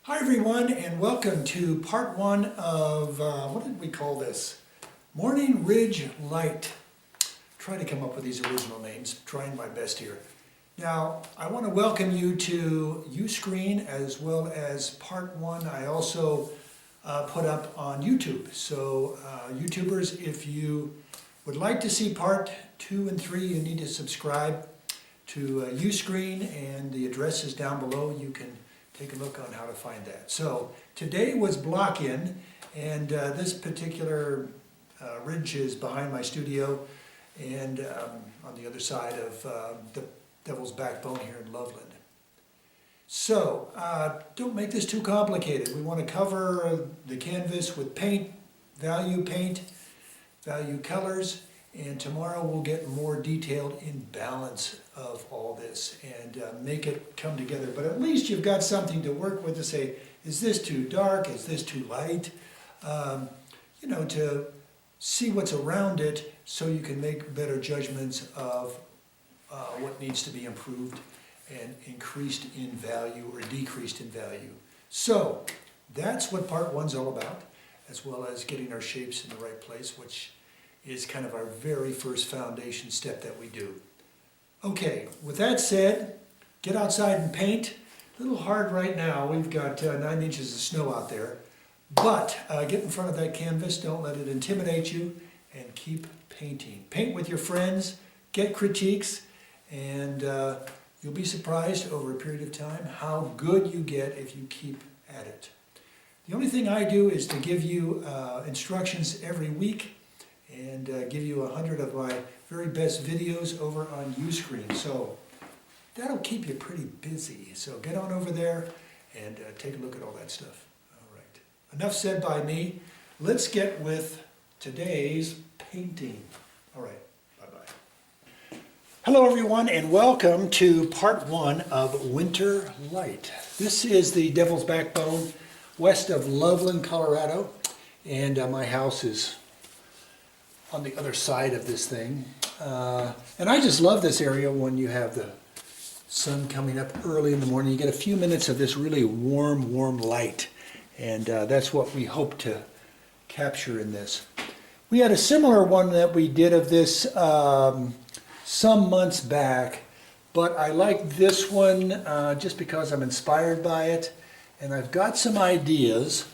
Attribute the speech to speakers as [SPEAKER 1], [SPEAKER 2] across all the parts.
[SPEAKER 1] Hi everyone, and welcome to part one of, what did we call this? Morning Ridge Light. Trying to come up with these original names, trying my best here. Now, I want to welcome you to Uscreen as well as part one I also put up on YouTube. So YouTubers, if you would like to see part 2 and 3, you need to subscribe to Uscreen, and the address is down below. You can take a look on how to find that. So today was block-in, and this particular ridge is behind my studio and on the other side of the Devil's Backbone here in Loveland. So don't make this too complicated. We want to cover the canvas with paint, value colors, and tomorrow we'll get more detailed in balance of all this and make it come together. But at least you've got something to work with to say, is this too dark? Is this too light? You know, to see what's around it so you can make better judgments of what needs to be improved and increased in value or decreased in value. So that's what part one's all about, as well as getting our shapes in the right place, which is kind of our very first foundation step that we do. Okay, with that said, get outside and paint. A little hard right now. We've got 9 inches of snow out there. But get in front of that canvas, don't let it intimidate you, and keep painting. Paint with your friends, get critiques, and you'll be surprised over a period of time how good you get if you keep at it. The only thing I do is to give you instructions every week and give you 100 of my very best videos over on Uscreen. So that'll keep you pretty busy. So get on over there and take a look at all that stuff. All right. Enough said by me. Let's get with today's painting. All right. Bye-bye. Hello everyone, and welcome to part one of Winter Light. This is the Devil's Backbone west of Loveland, Colorado, and my house is on the other side of this thing. And I just love this area when you have the sun coming up early in the morning. You get a few minutes of this really warm light. And that's what we hope to capture in this. We had a similar one that we did of this some months back, but I like this one just because I'm inspired by it. And I've got some ideas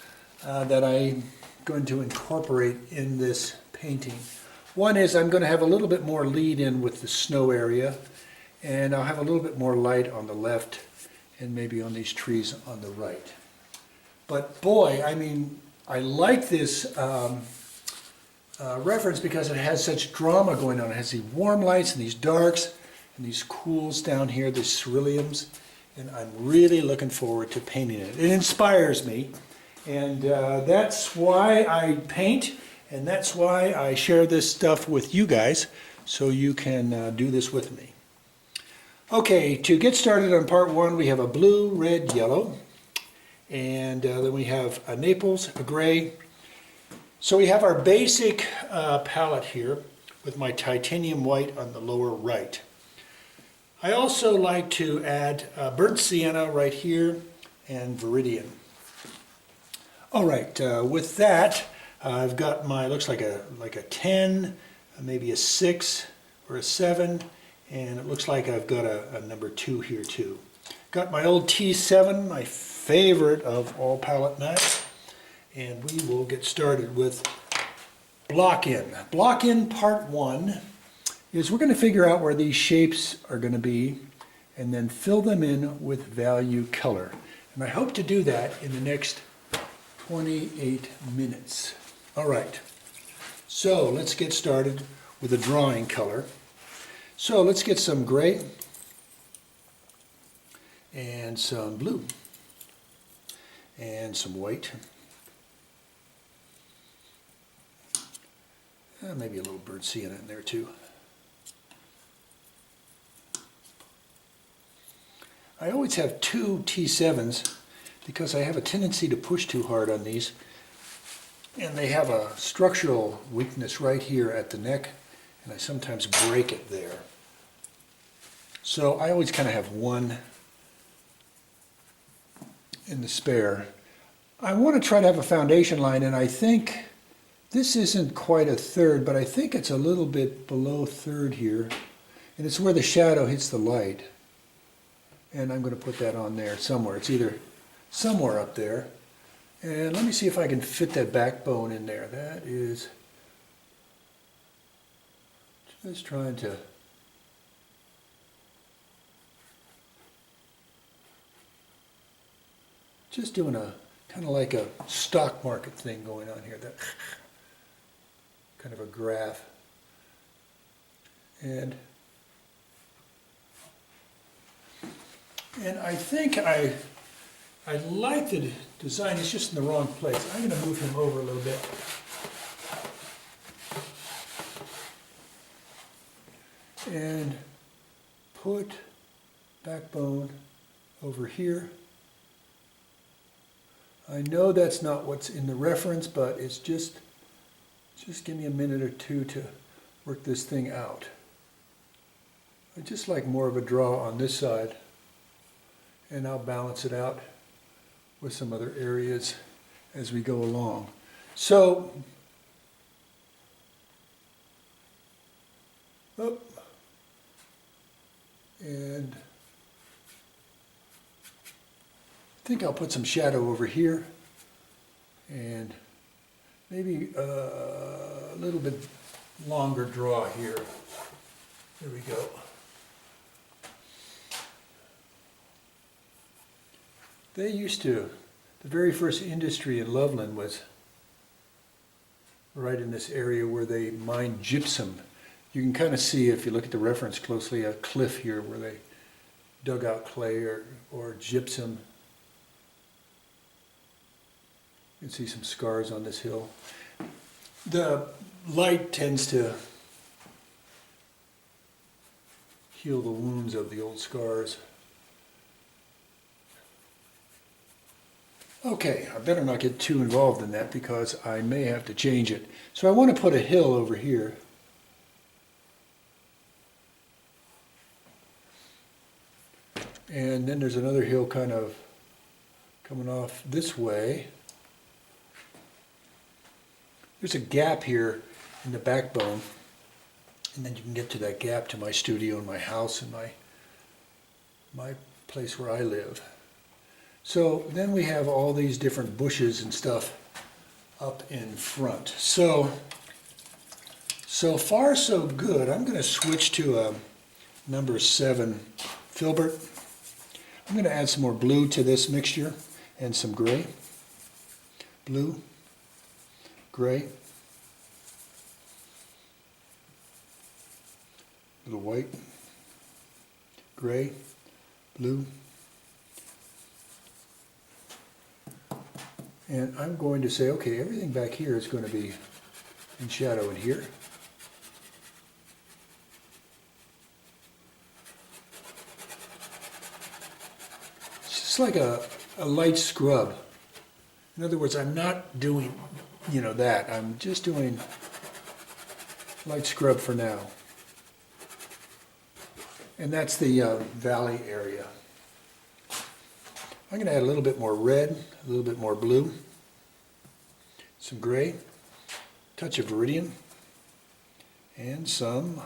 [SPEAKER 1] that I'm going to incorporate in this painting. One is I'm going to have a little bit more lead in with the snow area, and I'll have a little bit more light on the left and maybe on these trees on the right. But boy, I mean, I like this reference because it has such drama going on. It has these warm lights and these darks and these cools down here, these ceruleans, and I'm really looking forward to painting it. It inspires me, and that's why I paint. And that's why I share this stuff with you guys, so you can do this with me. Okay, to get started on part one, we have a blue, red, yellow, and then we have a Naples, a gray. So we have our basic palette here with my titanium white on the lower right. I also like to add burnt sienna right here and viridian. All right, with that, I've got my, looks like a 10, maybe a 6 or a 7, and it looks like I've got a number 2 here too. Got my old T7, my favorite of all palette knives, and we will get started with block-in. Block-in part 1 is we're going to figure out where these shapes are going to be and then fill them in with value color. And I hope to do that in the next 28 minutes. All right, so let's get started with a drawing color. So let's get some gray and some blue and some white. Maybe a little burnt sienna in there too. I always have 2 T7s because I have a tendency to push too hard on these. And they have a structural weakness right here at the neck, and I sometimes break it there. So I always kind of have one in the spare. I want to try to have a foundation line, and I think this isn't quite a third, but I think it's a little bit below third here. And it's where the shadow hits the light. And I'm going to put that on there somewhere. It's either somewhere up there. And let me see if I can fit that backbone in there. That is just trying to doing a kind of like a stock market thing going on here. That kind of a graph. And I think I like the design, it's just in the wrong place. I'm going to move him over a little bit. And put backbone over here. I know that's not what's in the reference, but it's just give me a minute or two to work this thing out. I just like more of a draw on this side, and I'll balance it out with some other areas as we go along. So, and I think I'll put some shadow over here, and maybe a little bit longer draw here. There we go. They used to, the very first industry in Loveland was right in this area where they mined gypsum. You can kind of see, if you look at the reference closely, a cliff here where they dug out clay or gypsum. You can see some scars on this hill. The light tends to heal the wounds of the old scars. Okay, I better not get too involved in that because I may have to change it. So I want to put a hill over here. And then there's another hill kind of coming off this way. There's a gap here in the backbone, and then you can get to that gap to my studio and my house and my place where I live. So then we have all these different bushes and stuff up in front. So far so good. I'm going to switch to a number 7 filbert. I'm going to add some more blue to this mixture and some gray. Blue, gray, a little white, gray, blue. And I'm going to say, okay, everything back here is going to be in shadow in here. It's just like a light scrub. In other words, I'm not doing, that. I'm just doing light scrub for now. And that's the valley area. I'm going to add a little bit more red, a little bit more blue, some gray, touch of viridian, and some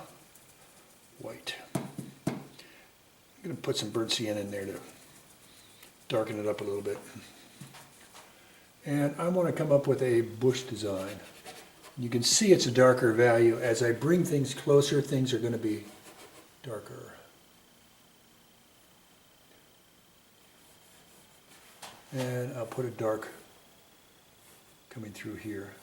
[SPEAKER 1] white. I'm going to put some burnt sienna in there to darken it up a little bit. And I want to come up with a bush design. You can see it's a darker value. As I bring things closer, things are going to be darker. And I'll put a dark coming through here.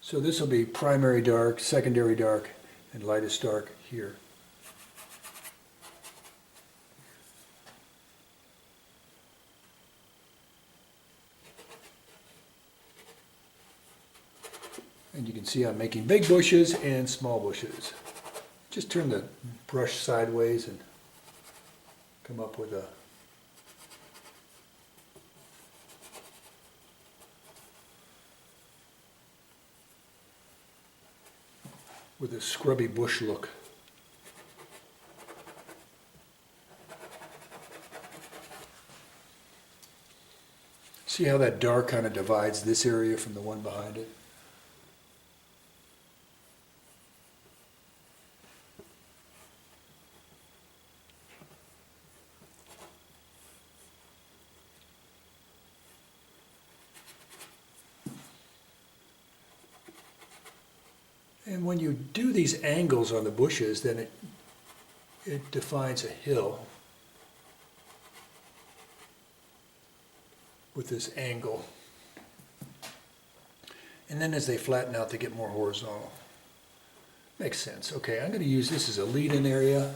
[SPEAKER 1] So this will be primary dark, secondary dark, and lightest dark here. And you can see I'm making big bushes and small bushes. Just turn the brush sideways and come up with a with a scrubby bush look. See how that dark kind of divides this area from the one behind it? And when you do these angles on the bushes, then it defines a hill with this angle. And then as they flatten out, they get more horizontal. Makes sense. Okay, I'm going to use this as a lead-in area.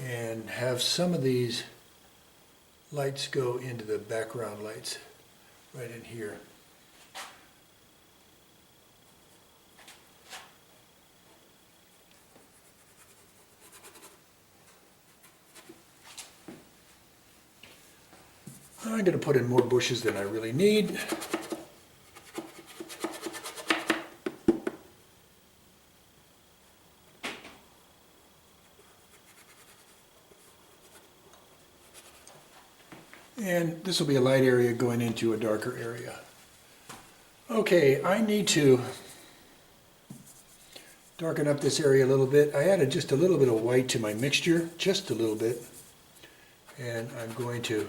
[SPEAKER 1] And have some of these lights go into the background lights right in here. I'm going to put in more bushes than I really need. And this will be a light area going into a darker area. Okay, I need to darken up this area a little bit. I added just a little bit of white to my mixture, just a little bit. And I'm going to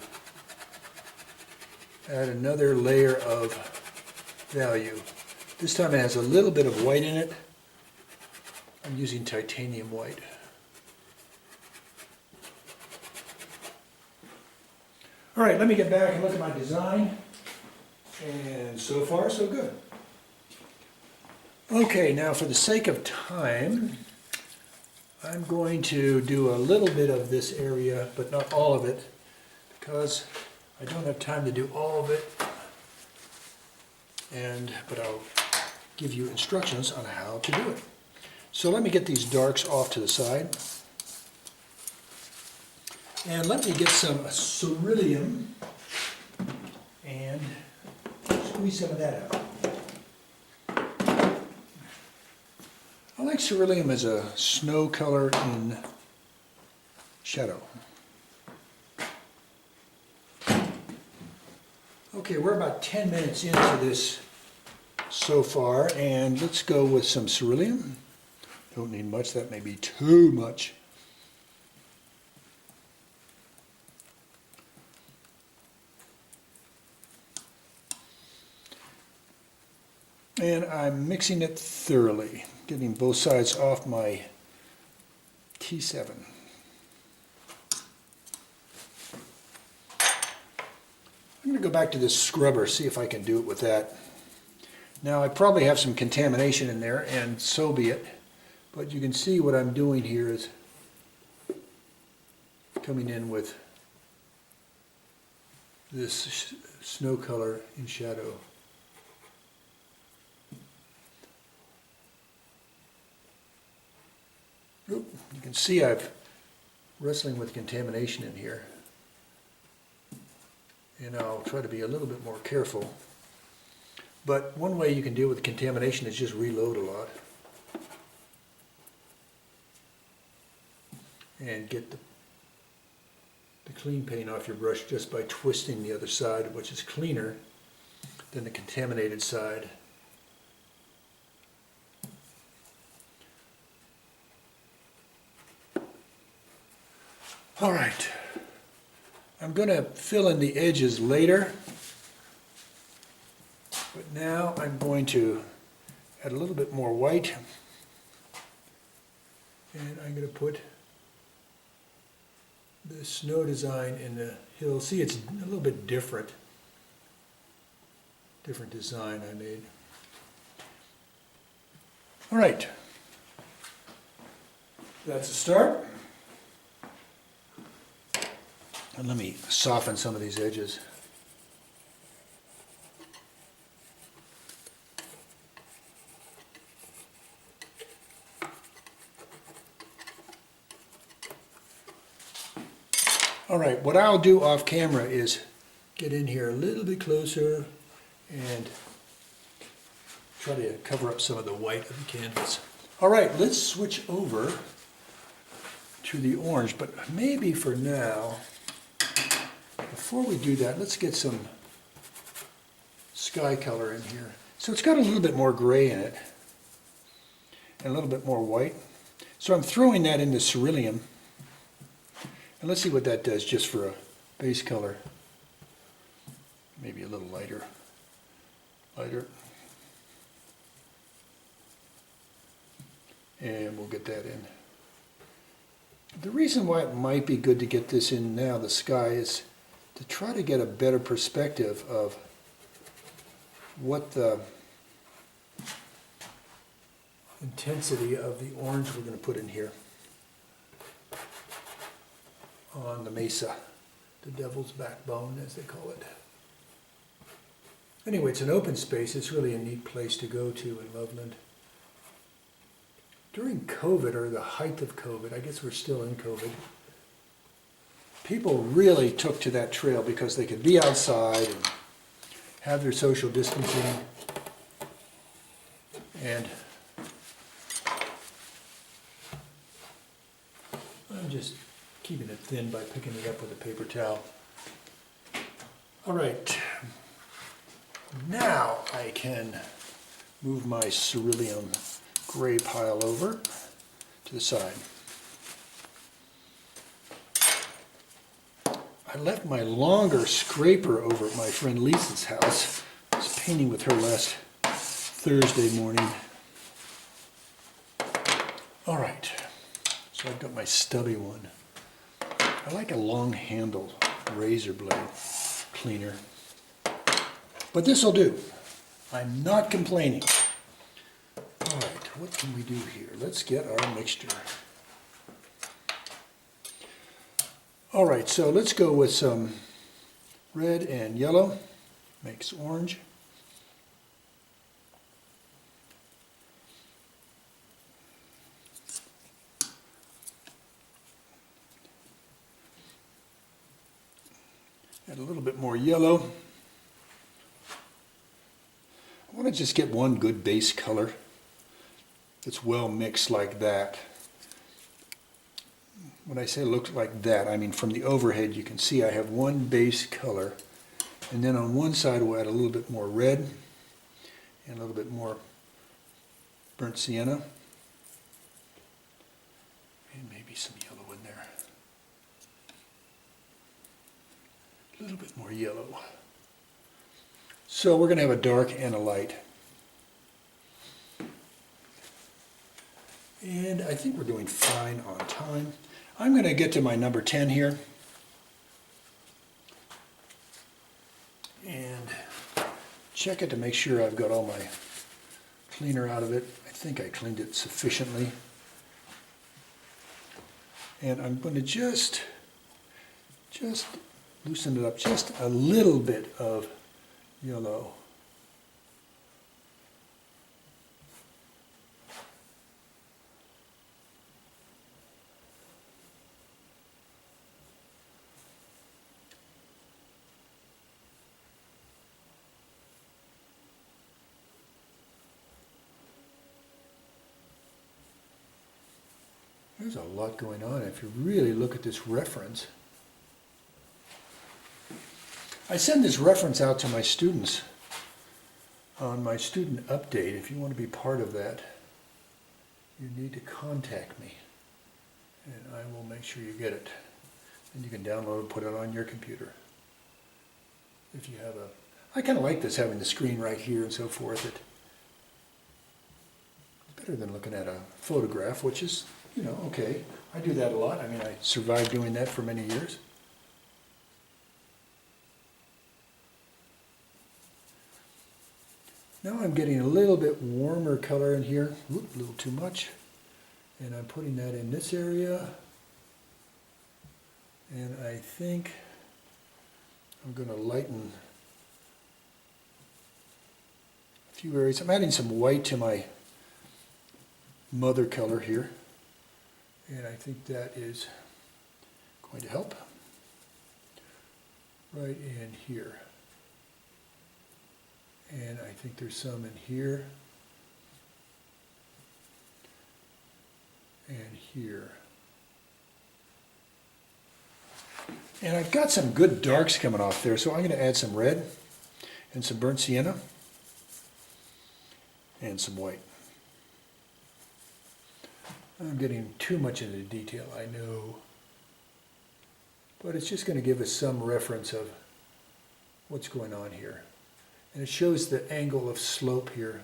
[SPEAKER 1] add another layer of value. This time it has a little bit of white in it. I'm using titanium white. All right, let me get back and look at my design. And so far, so good. Okay, now for the sake of time, I'm going to do a little bit of this area, but not all of it, because I don't have time to do all of it. But I'll give you instructions on how to do it. So let me get these darks off to the side. And let me get some ceruleum and squeeze some of that out. I like ceruleum as a snow color in shadow. Okay, we're about 10 minutes into this so far, and let's go with some ceruleum. Don't need much, that may be too much. And I'm mixing it thoroughly, getting both sides off my T7. I'm going to go back to this scrubber, see if I can do it with that. Now I probably have some contamination in there, and so be it. But you can see what I'm doing here is coming in with this snow color in shadow. You can see I'm wrestling with contamination in here. And I'll try to be a little bit more careful. But one way you can deal with contamination is just reload a lot. And get the clean paint off your brush just by twisting the other side, which is cleaner than the contaminated side. All right, I'm going to fill in the edges later, but now I'm going to add a little bit more white, and I'm going to put the snow design in the hill. See, it's a little bit different design I made. All right, that's a start. And let me soften some of these edges. All right, what I'll do off camera is get in here a little bit closer and try to cover up some of the white of the canvas. All right, let's switch over to the orange, but maybe for now, before we do that, let's get some sky color in here. So it's got a little bit more gray in it and a little bit more white. So I'm throwing that into cerulean, and let's see what that does just for a base color. Maybe a little lighter. And we'll get that in. The reason why it might be good to get this in now, the sky, is to try to get a better perspective of what the intensity of the orange we're going to put in here on the mesa, the devil's backbone as they call it. Anyway, it's an open space. It's really a neat place to go to in Loveland. During COVID, or the height of COVID, I guess we're still in COVID, people really took to that trail because they could be outside and have their social distancing. And I'm just keeping it thin by picking it up with a paper towel. All right, now I can move my cerulean gray pile over to the side. I left my longer scraper over at my friend Lisa's house. I was painting with her last Thursday morning. All right, so I've got my stubby one. I like a long handle razor blade cleaner, but this will do. I'm not complaining. All right, what can we do here? Let's get our mixture. All right, so let's go with some red and yellow. Makes orange. Add a little bit more yellow. I want to just get one good base color that's well mixed like that. When I say look like that, I mean from the overhead you can see I have one base color, and then on one side we'll add a little bit more red and a little bit more burnt sienna, and maybe some yellow in there. A little bit more yellow. So we're going to have a dark and a light. And I think we're doing fine on time. I'm going to get to my number 10 here. And check it to make sure I've got all my cleaner out of it. I think I cleaned it sufficiently. And I'm going to just loosen it up just a little bit of yellow. There's a lot going on if you really look at this reference. I send this reference out to my students on my student update. If you want to be part of that, you need to contact me, and I will make sure you get it. And you can download and put it on your computer. If you have I kind of like this, having the screen right here and so forth. It's better than looking at a photograph, which is, okay. I do that a lot. I mean, I survived doing that for many years. Now I'm getting a little bit warmer color in here. Oop, a little too much. And I'm putting that in this area. And I think I'm going to lighten a few areas. I'm adding some white to my mother color here. And I think that is going to help. Right in here. I think there's some in here. And here. And I've got some good darks coming off there, so I'm going to add some red and some burnt sienna and some white. I'm getting too much into detail, I know, but it's just going to give us some reference of what's going on here. And it shows the angle of slope here.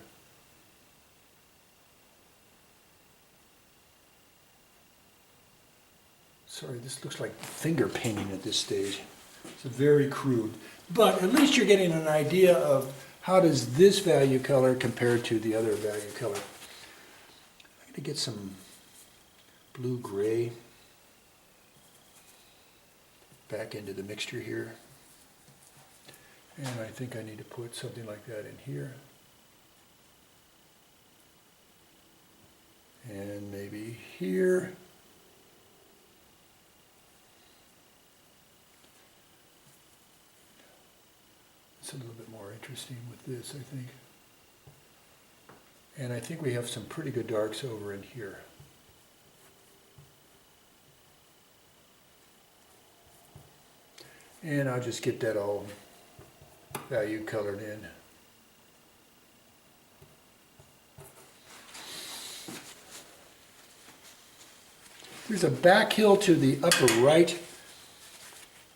[SPEAKER 1] Sorry, this looks like finger painting at this stage. It's very crude. But at least you're getting an idea of how does this value color compare to the other value color. I'm going to get some blue-gray back into the mixture here. And I think I need to put something like that in here. And maybe here. It's a little bit more interesting with this, I think. And I think we have some pretty good darks over in here. And I'll just get that all value colored in. There's a back hill to the upper right.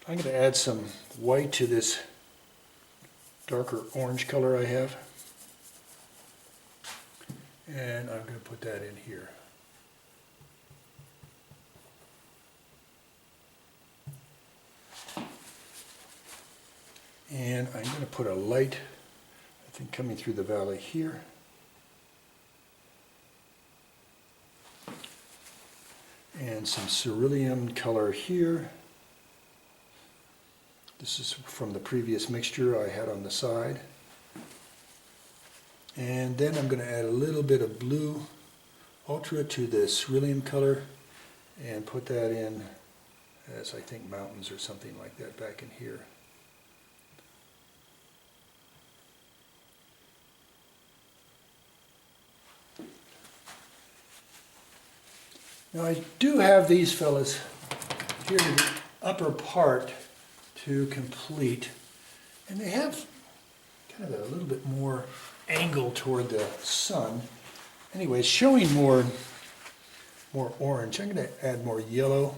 [SPEAKER 1] I'm going to add some white to this darker orange color I have. And I'm going to put that in here. And I'm going to put a light, I think, coming through the valley here. And some cerulean color here. This is from the previous mixture I had on the side. And then I'm going to add a little bit of blue ultra to the cerulean color and put that in as, I think, mountains or something like that back in here. Now I do have these fellas here to the upper part to complete, and they have kind of a little bit more angle toward the sun. Anyway, showing more orange. I'm going to add more yellow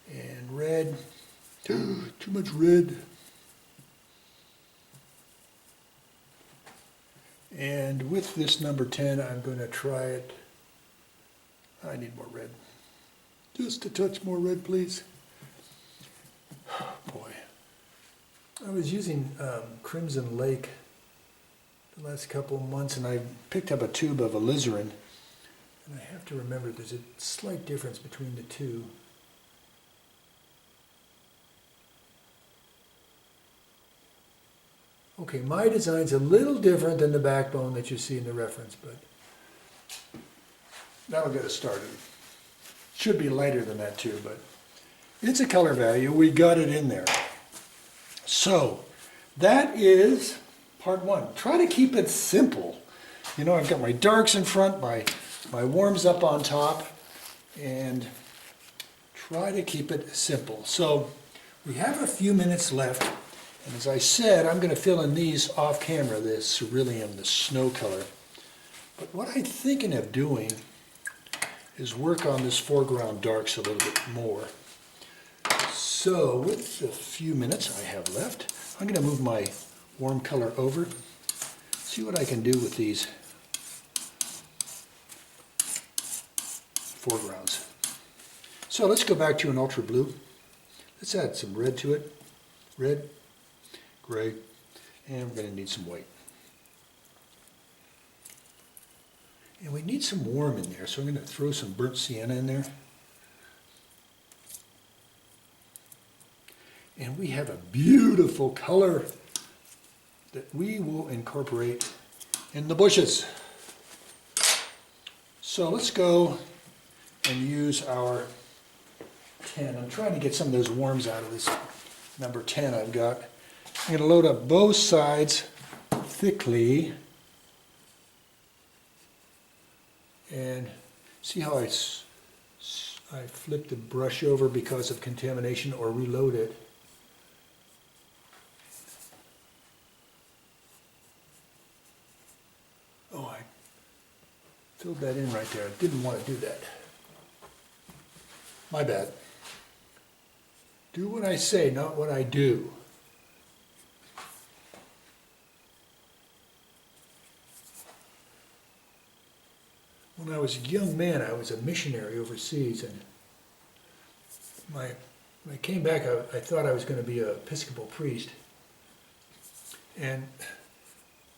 [SPEAKER 1] and red. Too much red. And with this number 10, I'm going to try it. I need more red. Just a touch more red, please. Boy. I was using Crimson Lake the last couple of months, and I picked up a tube of alizarin. And I have to remember there's a slight difference between the two. Okay, my design's a little different than the backbone that you see in the reference, but that'll get us started. Should be lighter than that too, but it's a color value. We got it in there. So that is part one. Try to keep it simple. You know, I've got my darks in front, my warms up on top, and try to keep it simple. So we have a few minutes left, and as I said, I'm going to fill in these off camera, the cerulean, the snow color. But what I'm thinking of doing is work on this foreground darks a little bit more. So with the few minutes I have left, I'm going to move my warm color over, see what I can do with these foregrounds. So let's go back to an ultra blue. Let's add some red to it. Red, gray, and we're going to need some white. And we need some warm in there, so I'm going to throw some burnt sienna in there. And we have a beautiful color that we will incorporate in the bushes. So let's go and use our 10. I'm trying to get some of those warms out of this number 10 I've got. I'm going to load up both sides thickly And see how I flip the brush over because of contamination, or reload it. Oh, I filled that in right there. I didn't want to do that. My bad. Do what I say, not what I do. When I was a young man, I was a missionary overseas, and when I came back, I thought I was going to be an Episcopal priest.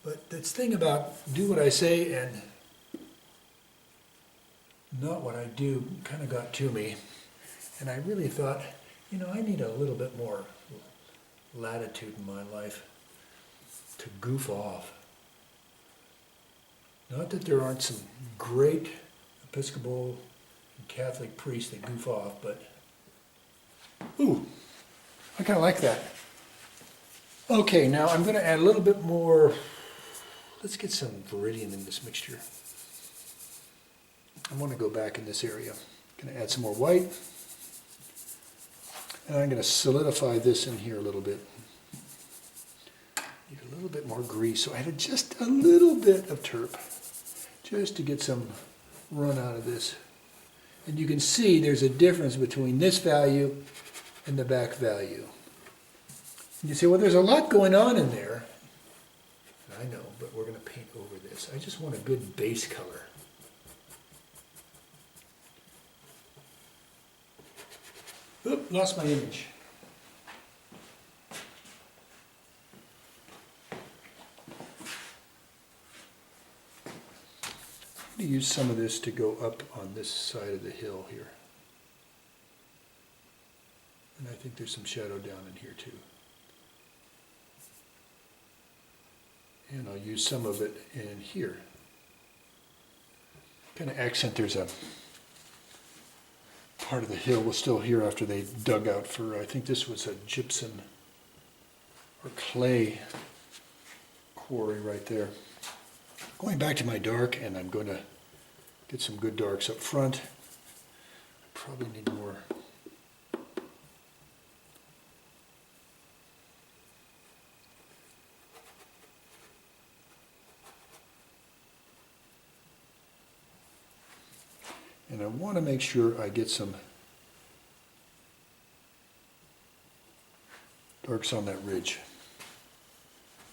[SPEAKER 1] But this thing about do what I say and not what I do kind of got to me. And I really thought, you know, I need a little bit more latitude in my life to goof off. Not that there aren't some great Episcopal and Catholic priests that goof off, but ooh, I kind of like that. Okay, now I'm going to add a little bit more. Let's get some Viridian in this mixture. I want to go back in this area. I'm going to add some more white. And I'm going to solidify this in here a little bit. Need a little bit more grease, so I added just a little bit of terp, just to get some run out of this. And you can see there's a difference between this value and the back value. And you say, well, there's a lot going on in there. I know, but we're going to paint over this. I just want a good base color. Oop, lost my image. I'm going to use some of this to go up on this side of the hill here. And I think there's some shadow down in here too. And I'll use some of it in here. Kind of accent, there's a part of the hill was still here after they dug out for, I think this was a gypsum or clay quarry right there. Going back to my dark, and I'm going to get some good darks up front. Probably need more. And I want to make sure I get some darks on that ridge.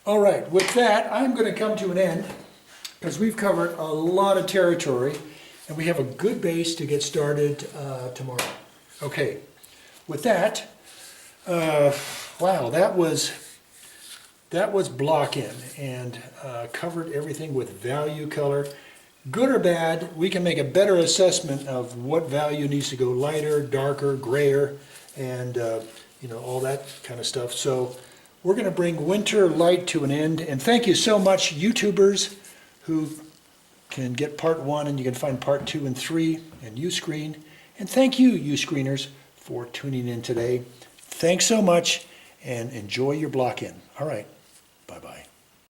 [SPEAKER 1] All right, with that, I'm going to come to an end because we've covered a lot of territory and we have a good base to get started tomorrow. Okay, with that, wow, that was block in and covered everything with value color. Good or bad, we can make a better assessment of what value needs to go lighter, darker, grayer, and you know, all that kind of stuff. So we're going to bring winter light to an end. And thank you so much, YouTubers, who can get part 1 and you can find part 2 and 3 and Uscreen. And thank you, Uscreeners, for tuning in today. Thanks so much and enjoy your block in. All right.